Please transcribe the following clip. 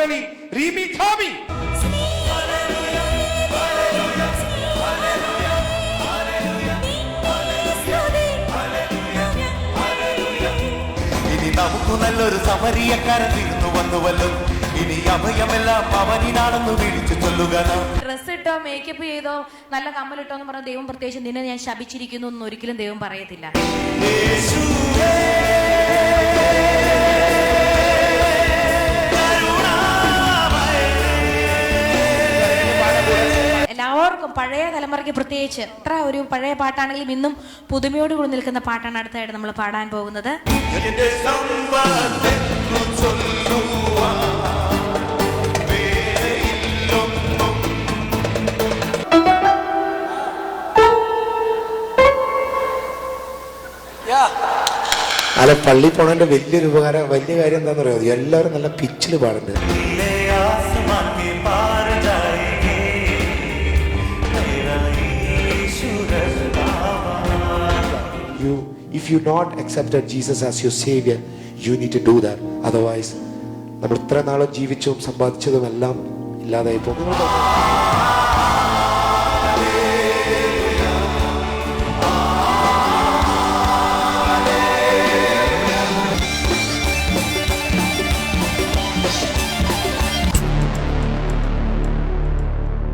Hallelujah. Rimi Kami. ഇനി നമുക്ക് നല്ലൊരു സമരിയക്കാരൻ തീർന്നു വന്നുവല്ലോ. ഇനി അഭയമെല്ലാം അവനാണെന്ന് വിളിച്ചു ചൊല്ലുക. ഡ്രസ് ഇട്ടോ മേക്കപ്പ് ചെയ്തോ നല്ല കമ്മലിട്ടോ എന്ന് പറഞ്ഞ ദൈവം പ്രത്യേകിച്ച് നിന്നെ ഞാൻ ശപിച്ചിരിക്കുന്നു എന്ന് ഒരിക്കലും ദൈവം പറയത്തില്ല. എല്ലാവർക്കും പഴയ തലമുറയ്ക്ക് പ്രത്യേകിച്ച് എത്ര ഒരു പഴയ പാട്ടാണെങ്കിലും ഇന്നും പുതുമയോടുകൂടി നിൽക്കുന്ന പാട്ടാണ് അടുത്തായിട്ട് നമ്മൾ പാടാൻ പോകുന്നത്. അല്ല, പള്ളി പോണതിന്റെ വലിയൊരു ഉപകാരം, വലിയ കാര്യം എന്താന്ന് പറയുന്നത്, എല്ലാവരും നല്ല പിച്ചിൽ പാടുന്നുണ്ട്. If you not accepted Jesus as your savior, you need to do that. Otherwise, നമ്മൾ ഇത്ര നാളും ജീവിച്ചും സമ്പാദിച്ചതും എല്ലാം ഇല്ലാതായി പോകും.